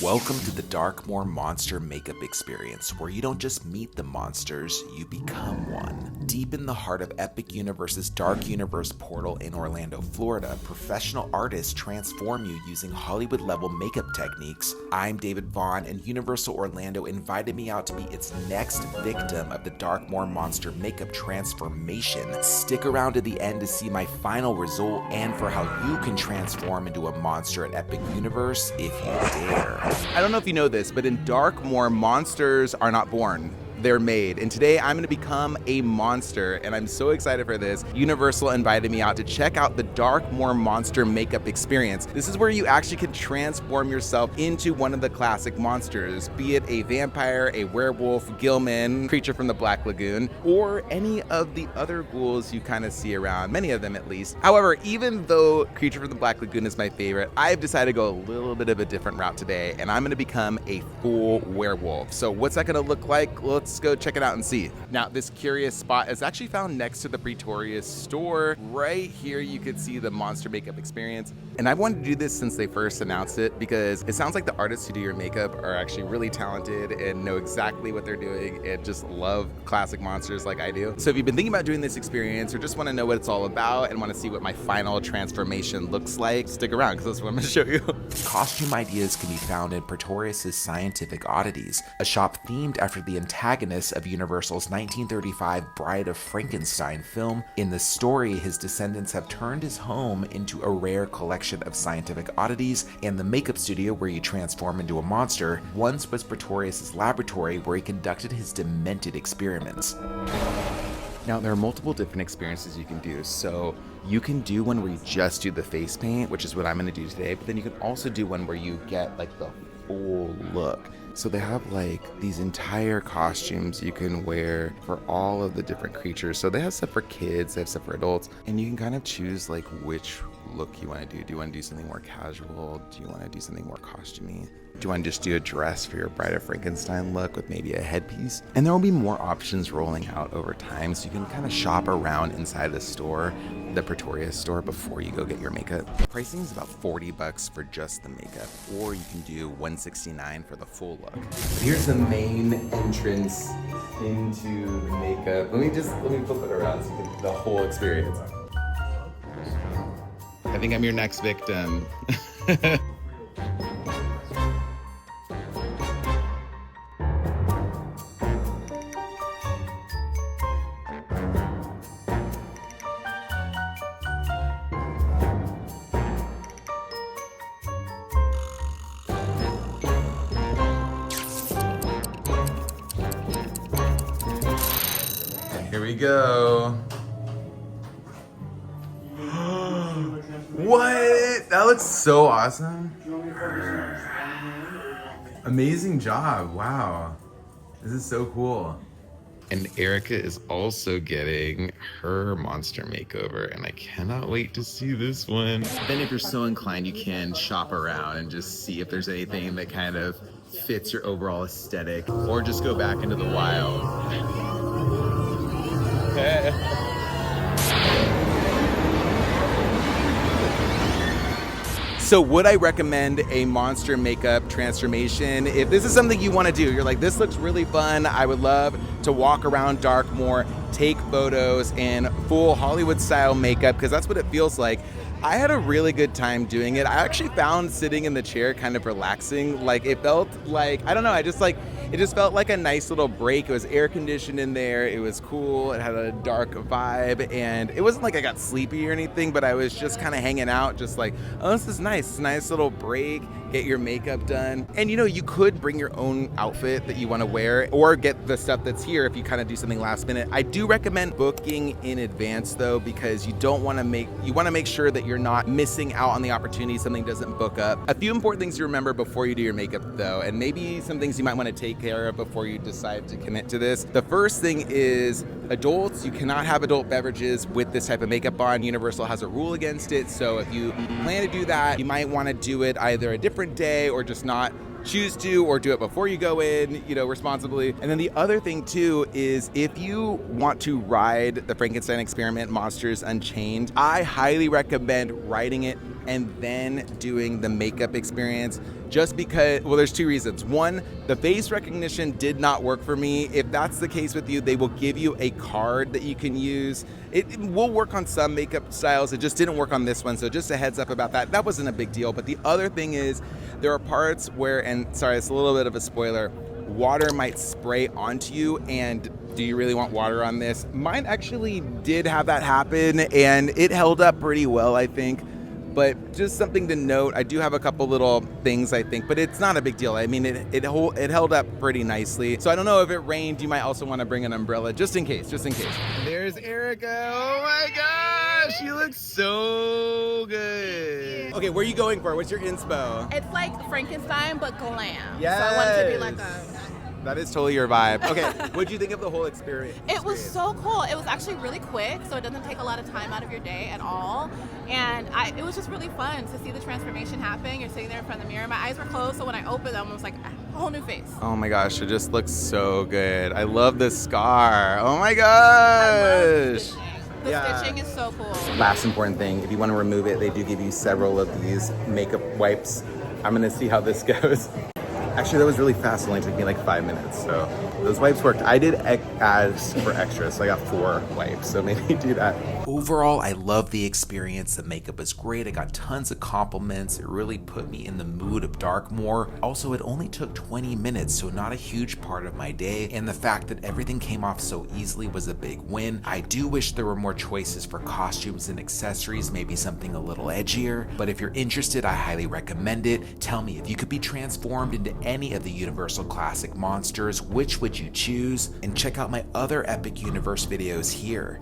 Welcome to the Darkmoor Monster Makeup Experience, where you don't just meet the monsters, you become one. Deep in the heart of Epic Universe's Dark Universe portal in Orlando, Florida, professional artists transform you using Hollywood-level makeup techniques. I'm David Vaughn, and Universal Orlando invited me out to be its next victim of the Darkmoor Monster Makeup transformation. Stick around to the end to see my final result and for how you can transform into a monster at Epic Universe if you dare. I don't know if you know this, but in Darkmoor, monsters are not born. They're made. And today I'm gonna become a monster, and I'm so excited for this. Universal invited me out to check out the Darkmoor Monster Makeup Experience. This is where you actually can transform yourself into one of the classic monsters, be it a vampire, a werewolf, Gilman, creature from the Black Lagoon, or any of the other ghouls you kind of see around, many of them at least. However, even though Creature from the Black Lagoon is my favorite, I've decided to go a little bit of a different route today, and I'm gonna become a full werewolf. So what's that gonna look like? Let's go check it out and see. Now, this curious spot is actually found next to the Pretorius store. Right here, you could see the Monster Makeup Experience. And I've wanted to do this since they first announced it because it sounds like the artists who do your makeup are actually really talented and know exactly what they're doing and just love classic monsters like I do. So if you've been thinking about doing this experience or just want to know what it's all about and want to see what my final transformation looks like, stick around because that's what I'm going to show you. Costume ideas can be found in Pretorius' Scientific Oddities, a shop themed after the antagonist of Universal's 1935 Bride of Frankenstein film. In the story, his descendants have turned his home into a rare collection of scientific oddities, and the makeup studio where you transform into a monster once was Pretorius' laboratory where he conducted his demented experiments. Now, there are multiple different experiences you can do. So you can do one where you just do the face paint, which is what I'm going to do today, but then you can also do one where you get like the full look. So they have like these entire costumes you can wear for all of the different creatures. So they have stuff for kids, they have stuff for adults, and you can kind of choose like which look you want to do. Do you want to do something more casual? Do you want to do something more costumey? Do you want to just do a dress for your Bride of Frankenstein look with maybe a headpiece? And there will be more options rolling out over time, so you can kind of shop around inside the store, the Pretorius store, before you go get your makeup. Pricing is about $40 for just the makeup, or you can do $169 for the full look. Here's the main entrance into the makeup. Let me flip it around so you get the whole experience. I think I'm your next victim. Here we go. What? That looks so awesome. Amazing job. Wow. This is so cool. And Erica is also getting her monster makeover, and I cannot wait to see this one. Then if you're so inclined, you can shop around and just see if there's anything that kind of fits your overall aesthetic, or just go back into the wild. So would I recommend a monster makeup transformation? If this is something you want to do, you're like, this looks really fun, I would love to walk around Darkmoor, take photos in full Hollywood style makeup, because that's what it feels like. I had a really good time doing it. I actually found sitting in the chair kind of relaxing. Like, it felt like, I don't know, it just felt like a nice little break. It was air conditioned in there, it was cool, it had a dark vibe, and it wasn't like I got sleepy or anything, but I was just kind of hanging out, just like, oh, this is nice. It's a nice little break, get your makeup done. And you know, you could bring your own outfit that you want to wear, or get the stuff that's here if you kind of do something last minute. I do recommend booking in advance though, because you want to make sure that you're not missing out on the opportunity something doesn't book up. A few important things to remember before you do your makeup though, and maybe some things you might want to take care of before you decide to commit to this. The first thing is adults. You cannot have adult beverages with this type of makeup on. Universal has a rule against it, so if you plan to do that, you might want to do it either a different day or just not choose to, or do it before you go in, responsibly. And then the other thing too is if you want to ride the Frankenstein Experiment Monsters Unchained, I highly recommend spend writing it and then doing the makeup experience, just because, well, there's two reasons. One, the face recognition did not work for me. If that's the case with you, they will give you a card that you can use. It will work on some makeup styles. It just didn't work on this one. So just a heads up about that. That wasn't a big deal. But the other thing is there are parts where, and sorry, it's a little bit of a spoiler, water might spray onto you, and do you really want water on this? Mine actually did have that happen, and it held up pretty well, I think. But just something to note, I do have a couple little things, I think, but it's not a big deal. I mean, it held up pretty nicely. So I don't know, if it rained, you might also want to bring an umbrella, just in case, just in case. There's Erica. Oh my gosh, she looks so good. Okay, where are you going for? What's your inspo? It's like Frankenstein, but glam. Yes. So I want it to be like a... That is totally your vibe. Okay, what'd you think of the whole experience? It was so cool. It was actually really quick, so it doesn't take a lot of time out of your day at all. And it was just really fun to see the transformation happen. You're sitting there in front of the mirror. My eyes were closed, so when I opened them, it was like a whole new face. Oh my gosh, it just looks so good. I love the scar. Oh my gosh. The stitching is so cool. Last important thing, if you want to remove it, they do give you several of these makeup wipes. I'm gonna see how this goes. Actually, that was really fast. It only took me like 5 minutes, so those wipes worked. I did ask for extras, so I got 4 wipes, so maybe do that. Overall, I love the experience. The makeup is great. I got tons of compliments. It really put me in the mood of Darkmore. Also, it only took 20 minutes, so not a huge part of my day, and the fact that everything came off so easily was a big win. I do wish there were more choices for costumes and accessories, maybe something a little edgier, but if you're interested, I highly recommend it. Tell me, if you could be transformed into any of the Universal Classic monsters, which would you choose? And check out my other Epic Universe videos here.